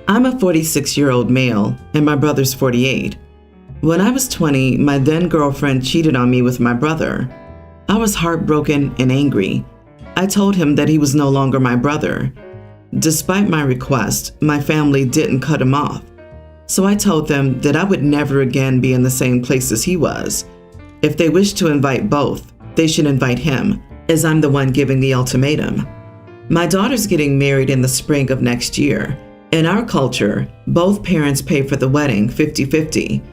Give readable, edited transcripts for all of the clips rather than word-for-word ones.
I'm a 46-year-old male, and my brother's 48. When I was 20, my then girlfriend cheated on me with my brother. I was heartbroken and angry. I told him that he was no longer my brother. Despite my request, my family didn't cut him off. So I told them that I would never again be in the same place as he was. If they wish to invite both, they should invite him, as I'm the one giving the ultimatum. My daughter's getting married in the spring of next year. In our culture, both parents pay for the wedding 50-50.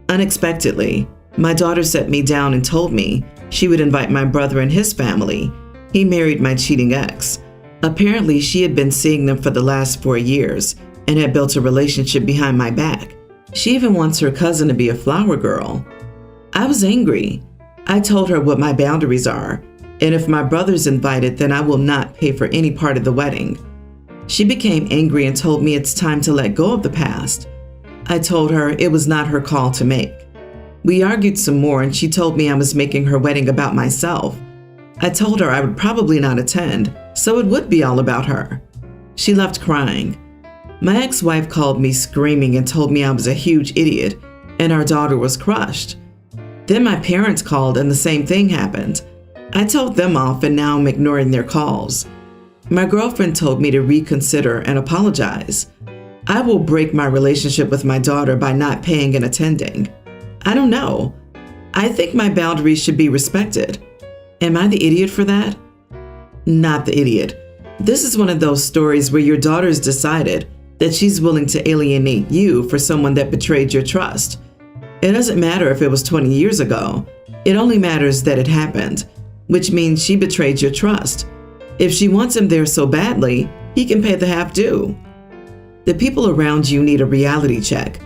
Unexpectedly, my daughter set me down and told me she would invite my brother and his family. He married my cheating ex. Apparently, she had been seeing them for the last 4 years and had built a relationship behind my back. She even wants her cousin to be a flower girl. I was angry. I told her what my boundaries are, and if my brother's invited, then I will not pay for any part of the wedding. She became angry and told me it's time to let go of the past. I told her it was not her call to make. We argued some more and she told me I was making her wedding about myself. I told her I would probably not attend, so it would be all about her. She left crying. My ex-wife called me screaming and told me I was a huge idiot and our daughter was crushed. Then my parents called and the same thing happened. I told them off and now I'm ignoring their calls. My girlfriend told me to reconsider and apologize. I will break my relationship with my daughter by not paying and attending. I don't know. I think my boundaries should be respected. Am I the idiot for that? Not the idiot. This is one of those stories where your daughter's decided that she's willing to alienate you for someone that betrayed your trust. It doesn't matter if it was 20 years ago. It only matters that it happened, which means she betrayed your trust. If she wants him there so badly, he can pay the half due. The people around you need a reality check.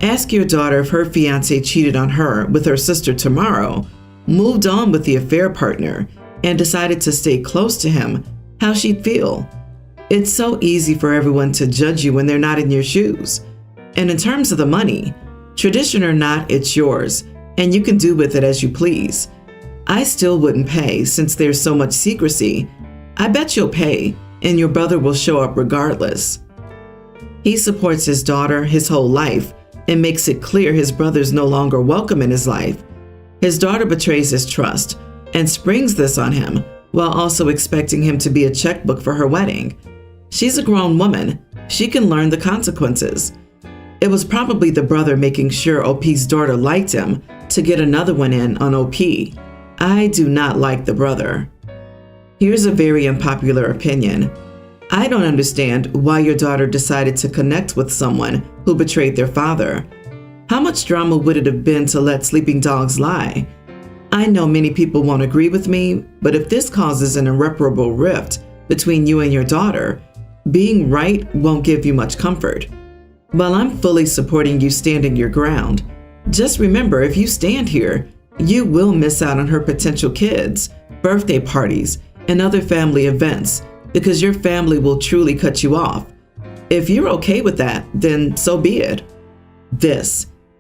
Ask your daughter if her fiancé cheated on her with her sister tomorrow, moved on with the affair partner, and decided to stay close to him, how she'd feel. It's so easy for everyone to judge you when they're not in your shoes. And in terms of the money, tradition or not, it's yours, and you can do with it as you please. I still wouldn't pay since there's so much secrecy. I bet you'll pay, and your brother will show up regardless. He supports his daughter his whole life and makes it clear his brother's no longer welcome in his life. His daughter betrays his trust and springs this on him while also expecting him to be a checkbook for her wedding. She's a grown woman. She can learn the consequences. It was probably the brother making sure OP's daughter liked him to get another one in on OP. I do not like the brother. Here's a very unpopular opinion. I don't understand why your daughter decided to connect with someone who betrayed their father. How much drama would it have been to let sleeping dogs lie? I know many people won't agree with me, but if this causes an irreparable rift between you and your daughter, being right won't give you much comfort. While I'm fully supporting you standing your ground, just remember if you stand here, you will miss out on her potential kids, birthday parties, and other family events because your family will truly cut you off. If you're okay with that, then so be it.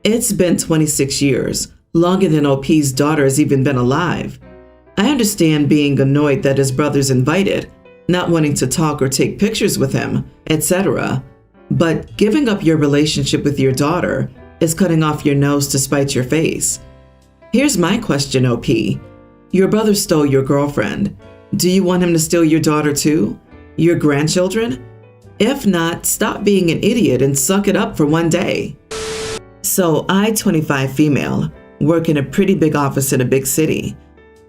It's been 26 years, longer than OP's daughter has even been alive. I understand being annoyed that his brother's invited, not wanting to talk or take pictures with him, etc. But giving up your relationship with your daughter is cutting off your nose to spite your face. Here's my question, OP. Your brother stole your girlfriend. Do you want him to steal your daughter too? Your grandchildren? If not, stop being an idiot and suck it up for one day. So I, 25 female, work in a pretty big office in a big city.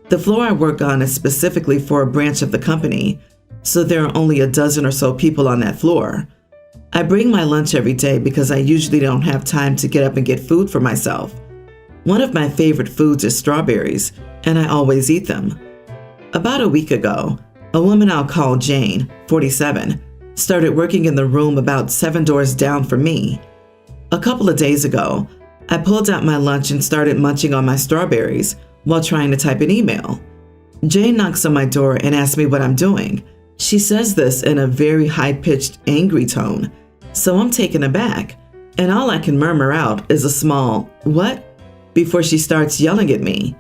The floor I work on is specifically for a branch of the company, so there are only a dozen or so people on that floor. I bring my lunch every day because I usually don't have time to get up and get food for myself. One of my favorite foods is strawberries, and I always eat them. About a week ago, a woman I'll call Jane, 47, started working in the room about 7 doors down from me. A couple of days ago, I pulled out my lunch and started munching on my strawberries while trying to type an email. Jane knocks on my door and asks me what I'm doing. She says this in a very high-pitched, angry tone, so I'm taken aback, and all I can murmur out is a small, "What?" before she starts yelling at me.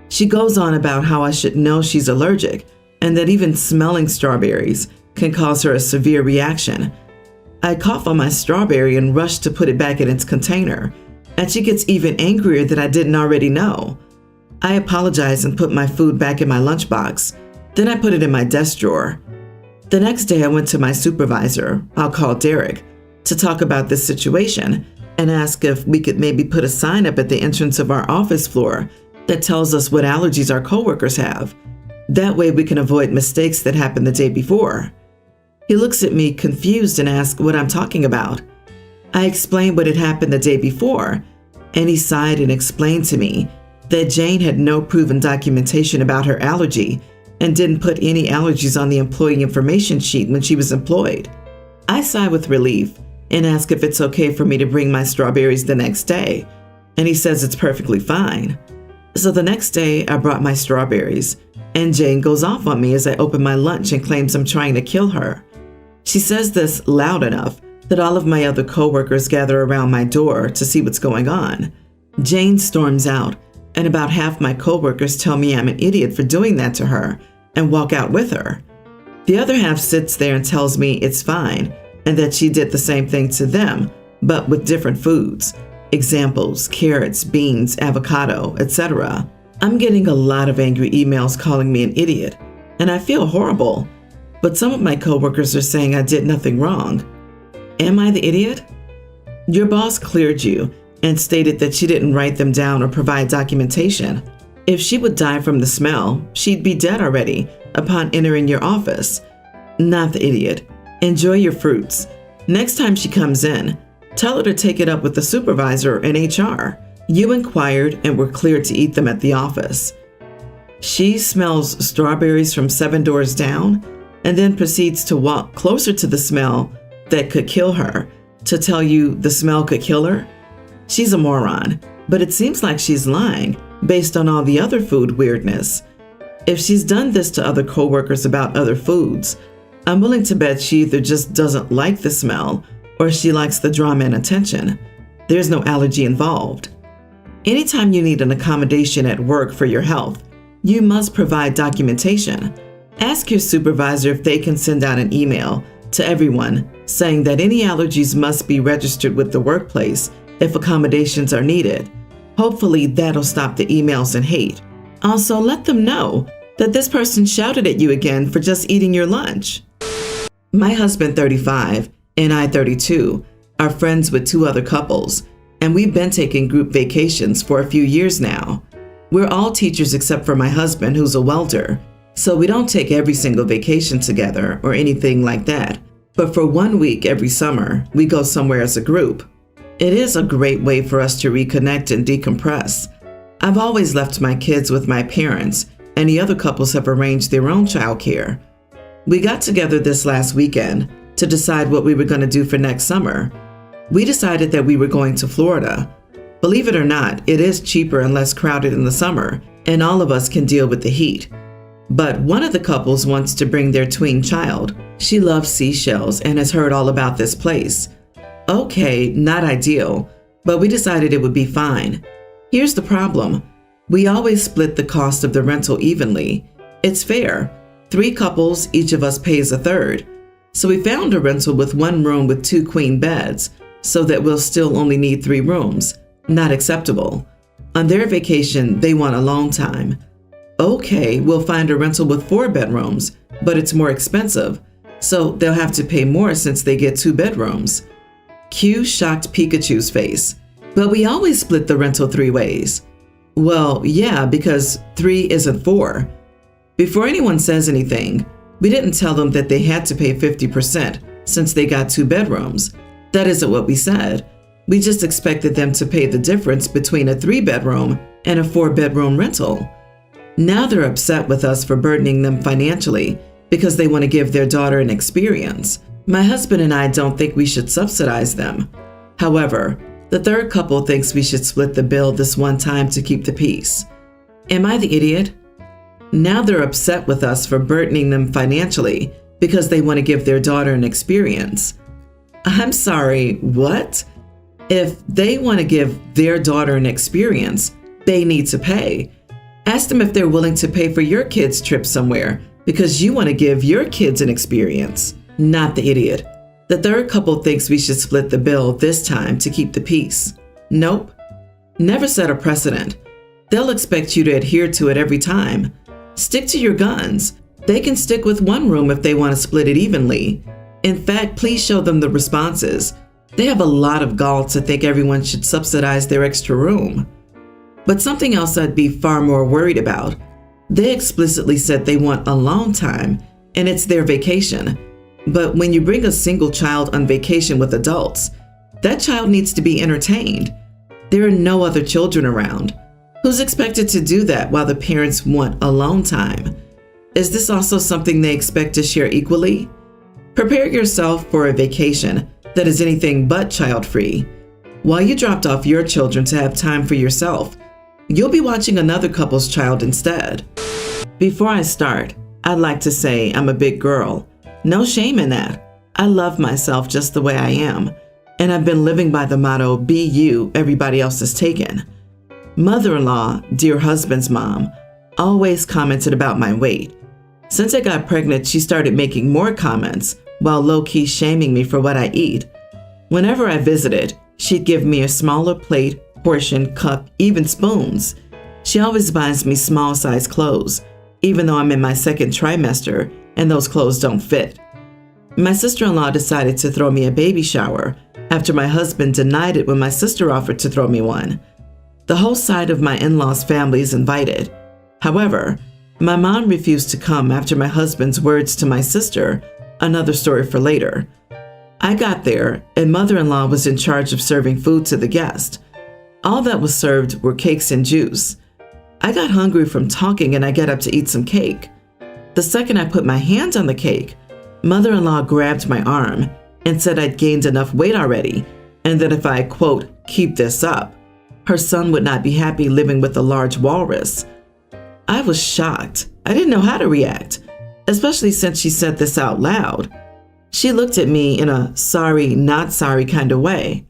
She goes on about how I should know she's allergic and that even smelling strawberries can cause her a severe reaction. I cough on my strawberry and rush to put it back in its container, and she gets even angrier that I didn't already know. I apologize and put my food back in my lunchbox. Then I put it in my desk drawer. The next day I went to my supervisor, I'll call Derek, to talk about this situation and ask if we could maybe put a sign up at the entrance of our office floor that tells us what allergies our coworkers have. That way we can avoid mistakes that happened the day before. He looks at me confused and asks what I'm talking about. I explained what had happened the day before, and he sighed and explained to me that Jane had no proven documentation about her allergy and didn't put any allergies on the employee information sheet when she was employed. I sigh with relief and ask if it's okay for me to bring my strawberries the next day, and he says it's perfectly fine. So the next day I brought my strawberries, and Jane goes off on me as I open my lunch and claims I'm trying to kill her. She says this loud enough that all of my other coworkers gather around my door to see what's going on. Jane storms out, and about half my coworkers tell me I'm an idiot for doing that to her and walk out with her. The other half sits there and tells me it's fine and that she did the same thing to them, but with different foods. Examples: carrots, beans, avocado, etc. I'm getting a lot of angry emails calling me an idiot, and I feel horrible. But some of my coworkers are saying I did nothing wrong. Am I the idiot? Your boss cleared you and stated that she didn't write them down or provide documentation. If she would die from the smell, she'd be dead already upon entering your office. Not the idiot. Enjoy your fruits. Next time she comes in, tell her to take it up with the supervisor and HR. You inquired and were cleared to eat them at the office. She smells strawberries from 7 doors down and then proceeds to walk closer to the smell that could kill her to tell you the smell could kill her? She's a moron, but it seems like she's lying based on all the other food weirdness. If she's done this to other coworkers about other foods, I'm willing to bet she either just doesn't like the smell or she likes the drama and attention. There's no allergy involved. Anytime you need an accommodation at work for your health, you must provide documentation. Ask your supervisor if they can send out an email to everyone saying that any allergies must be registered with the workplace if accommodations are needed. Hopefully that'll stop the emails and hate. Also, let them know that this person shouted at you again for just eating your lunch. My husband, 35, and I, 32, are friends with 2 other couples, and we've been taking group vacations for a few years now. We're all teachers except for my husband, who's a welder, so we don't take every single vacation together or anything like that. But for 1 week every summer, we go somewhere as a group. It is a great way for us to reconnect and decompress. I've always left my kids with my parents, and the other couples have arranged their own childcare. We got together this last weekend to decide what we were going to do for next summer. We decided that we were going to Florida. Believe it or not, it is cheaper and less crowded in the summer, and all of us can deal with the heat. But one of the couples wants to bring their tween child. She loves seashells and has heard all about this place. Okay, not ideal, but we decided it would be fine. Here's the problem. We always split the cost of the rental evenly. It's fair. 3 couples, each of us pays a third. So we found a rental with 1 room with 2 queen beds, so that we'll still only need 3 rooms. Not acceptable. On their vacation, they want alone time. Okay, we'll find a rental with 4 bedrooms, but it's more expensive, so they'll have to pay more since they get 2 bedrooms. Cue shocked Pikachu's face. But we always split the rental 3 ways. Well, yeah, because 3 isn't 4. Before anyone says anything, we didn't tell them that they had to pay 50% since they got 2 bedrooms. That isn't what we said. We just expected them to pay the difference between a 3-bedroom and a 4-bedroom rental. Now they're upset with us for burdening them financially because they want to give their daughter an experience. My husband and I don't think we should subsidize them. However, the third couple thinks we should split the bill this one time to keep the peace. Am I the idiot? Now they're upset with us for burdening them financially because they want to give their daughter an experience. I'm sorry, what? If they want to give their daughter an experience, they need to pay. Ask them if they're willing to pay for your kids' trip somewhere because you want to give your kids an experience. Not the idiot. The third couple thinks we should split the bill this time to keep the peace. Nope. Never set a precedent. They'll expect you to adhere to it every time. Stick to your guns. They can stick with one room if they want to split it evenly. In fact, please show them the responses. They have a lot of gall to think everyone should subsidize their extra room. But something else I'd be far more worried about. They explicitly said they want alone time, and it's their vacation. But when you bring a single child on vacation with adults, that child needs to be entertained. There are no other children around. Who's expected to do that while the parents want alone time? Is this also something they expect to share equally? Prepare yourself for a vacation that is anything but child-free. While you dropped off your children to have time for yourself, you'll be watching another couple's child instead. Before I start, I'd like to say I'm a big girl. No shame in that. I love myself just the way I am, and I've been living by the motto, be you, everybody else is taken. Mother-in-law, dear husband's mom, always commented about my weight. Since I got pregnant, she started making more comments while low-key shaming me for what I eat. Whenever I visited, she'd give me a smaller plate, portion, cup, even spoons. She always buys me small-size clothes, even though I'm in my second trimester and those clothes don't fit. My sister-in-law decided to throw me a baby shower after my husband denied it when my sister offered to throw me one. The whole side of my in-laws' family is invited. However, my mom refused to come after my husband's words to my sister, another story for later. I got there, and mother-in-law was in charge of serving food to the guest. All that was served were cakes and juice. I got hungry from talking and I got up to eat some cake. The second I put my hands on the cake, mother-in-law grabbed my arm and said I'd gained enough weight already, and that if I, quote, keep this up, her son would not be happy living with a large walrus. I was shocked. I didn't know how to react, especially since she said this out loud. She looked at me in a sorry, not sorry kind of way.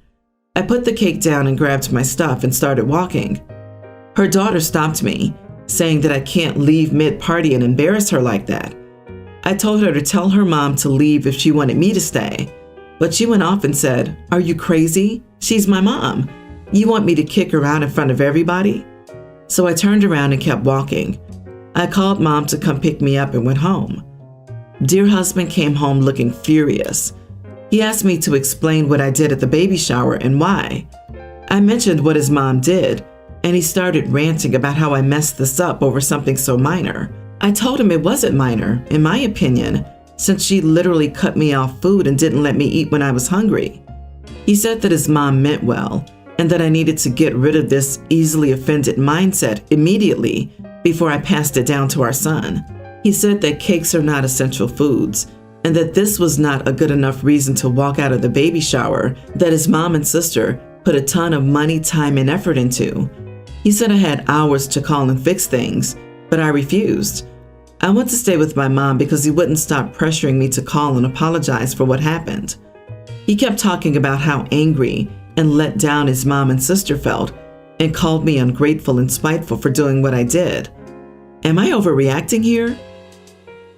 I put the cake down and grabbed my stuff and started walking. Her daughter stopped me, saying that I can't leave mid-party and embarrass her like that. I told her to tell her mom to leave if she wanted me to stay, but she went off and said, "Are you crazy? She's my mom. You want me to kick her out in front of everybody?" So I turned around and kept walking. I called mom to come pick me up and went home. Dear husband came home looking furious. He asked me to explain what I did at the baby shower and why. I mentioned what his mom did, and he started ranting about how I messed this up over something so minor. I told him it wasn't minor, in my opinion, since she literally cut me off food and didn't let me eat when I was hungry. He said that his mom meant well, and that I needed to get rid of this easily offended mindset immediately before I passed it down to our son. He said that cakes are not essential foods, and that this was not a good enough reason to walk out of the baby shower that his mom and sister put a ton of money, time, and effort into. He said I had hours to call and fix things, but I refused. I went to stay with my mom because he wouldn't stop pressuring me to call and apologize for what happened. He kept talking about how angry and let down his mom and sister felt, and called me ungrateful and spiteful for doing what I did. Am I overreacting here?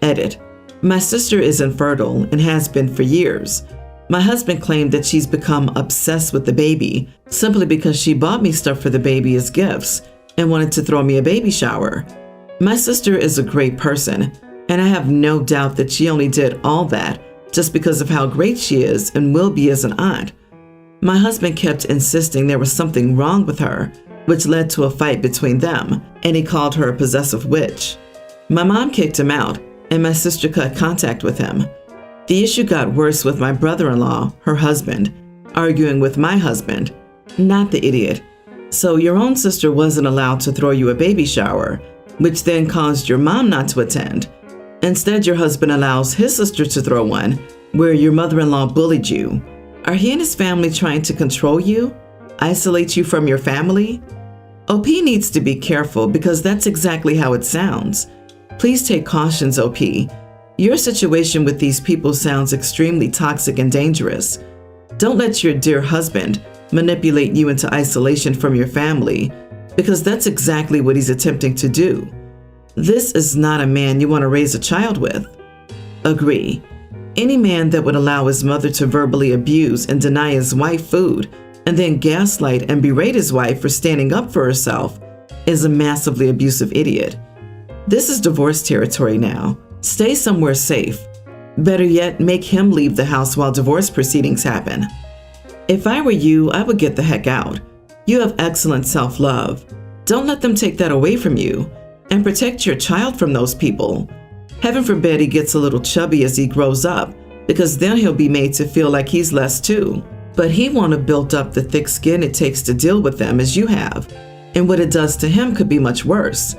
Edit. My sister is infertile and has been for years. My husband claimed that she's become obsessed with the baby simply because she bought me stuff for the baby as gifts and wanted to throw me a baby shower. My sister is a great person, and I have no doubt that she only did all that just because of how great she is and will be as an aunt. My husband kept insisting there was something wrong with her, which led to a fight between them, and he called her a possessive witch. My mom kicked him out, and my sister cut contact with him. The issue got worse with my brother-in-law, her husband, arguing with my husband, not the idiot. So your own sister wasn't allowed to throw you a baby shower, which then caused your mom not to attend. Instead, your husband allows his sister to throw one, where your mother-in-law bullied you. Are he and his family trying to control you? Isolate you from your family? OP needs to be careful because that's exactly how it sounds. Please take cautions, OP. Your situation with these people sounds extremely toxic and dangerous. Don't let your dear husband manipulate you into isolation from your family, because that's exactly what he's attempting to do. This is not a man you want to raise a child with. Agree. Any man that would allow his mother to verbally abuse and deny his wife food and then gaslight and berate his wife for standing up for herself is a massively abusive idiot. This is divorce territory now. Stay somewhere safe. Better yet, make him leave the house while divorce proceedings happen. If I were you, I would get the heck out. You have excellent self-love. Don't let them take that away from you, and protect your child from those people. Heaven forbid he gets a little chubby as he grows up, because then he'll be made to feel like he's less too. But he won't have built up the thick skin it takes to deal with them as you have, and what it does to him could be much worse.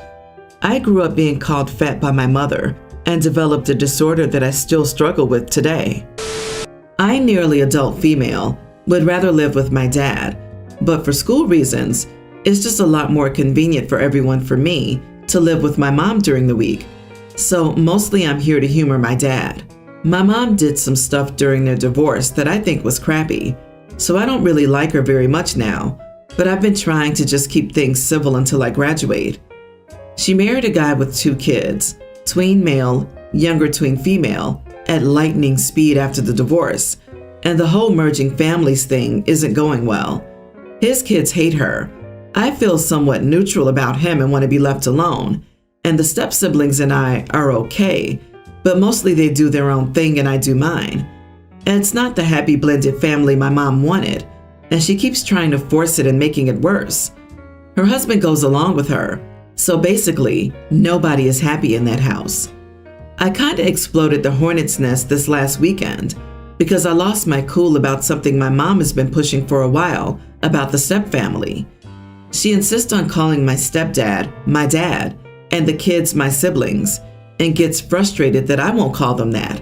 I grew up being called fat by my mother and developed a disorder that I still struggle with today. I, nearly adult female, would rather live with my dad, but for school reasons, it's just a lot more convenient for everyone for me to live with my mom during the week. So mostly I'm here to humor my dad. My mom did some stuff during their divorce that I think was crappy, so I don't really like her very much now, but I've been trying to just keep things civil until I graduate. She married a guy with 2 kids, tween male, younger tween female, at lightning speed after the divorce, and the whole merging families thing isn't going well. His kids hate her. I feel somewhat neutral about him and want to be left alone, and the step-siblings and I are okay, but mostly they do their own thing and I do mine. And it's not the happy blended family my mom wanted, and she keeps trying to force it and making it worse. Her husband goes along with her, so basically, nobody is happy in that house. I kinda exploded the hornet's nest this last weekend because I lost my cool about something my mom has been pushing for a while about the stepfamily. She insists on calling my stepdad my dad and the kids my siblings, and gets frustrated that I won't call them that.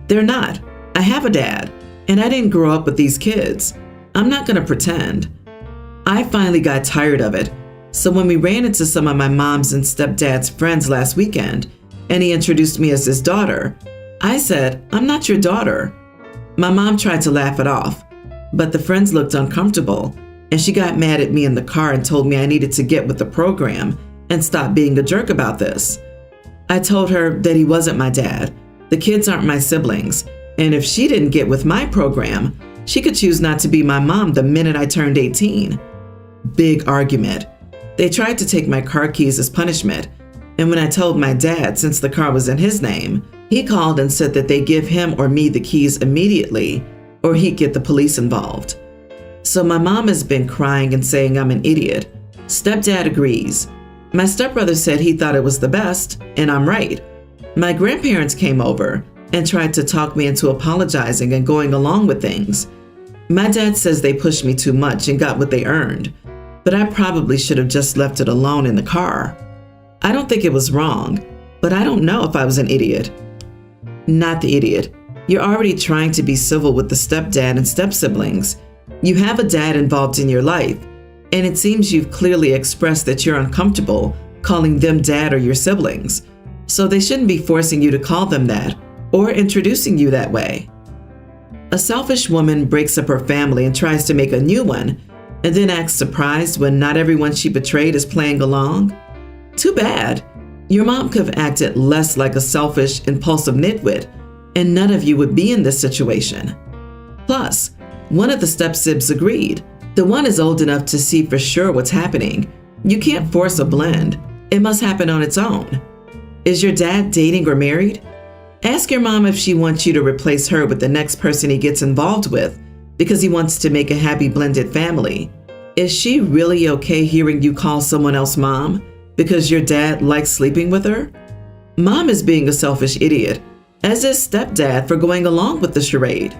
They're not. I have a dad, and I didn't grow up with these kids. I'm not gonna pretend. I finally got tired of it, so when we ran into some of my mom's and stepdad's friends last weekend, and he introduced me as his daughter, I said, "I'm not your daughter." My mom tried to laugh it off, but the friends looked uncomfortable, and she got mad at me in the car and told me I needed to get with the program and stop being a jerk about this. I told her that he wasn't my dad, the kids aren't my siblings, and if she didn't get with my program, she could choose not to be my mom the minute I turned 18. Big argument. They tried to take my car keys as punishment, and when I told my dad, since the car was in his name, he called and said that they give him or me the keys immediately, or he'd get the police involved. So my mom has been crying and saying I'm an idiot. Stepdad agrees. My stepbrother said he thought it was the best, and I'm right. My grandparents came over and tried to talk me into apologizing and going along with things. My dad says they pushed me too much and got what they earned, but I probably should have just left it alone in the car. I don't think it was wrong, but I don't know if I was an idiot. Not the idiot. You're already trying to be civil with the stepdad and step-siblings. You have a dad involved in your life, and it seems you've clearly expressed that you're uncomfortable calling them dad or your siblings, so they shouldn't be forcing you to call them that or introducing you that way. A selfish woman breaks up her family and tries to make a new one, and then acts surprised when not everyone she betrayed is playing along. Too bad. Your mom could have acted less like a selfish, impulsive nitwit, and none of you would be in this situation. Plus, one of the step-sibs agreed. The one is old enough to see for sure what's happening. You can't force a blend. It must happen on its own. Is your dad dating or married? Ask your mom if she wants you to replace her with the next person he gets involved with because he wants to make a happy blended family. Is she really okay hearing you call someone else mom because your dad likes sleeping with her? Mom is being a selfish idiot, as is stepdad for going along with the charade.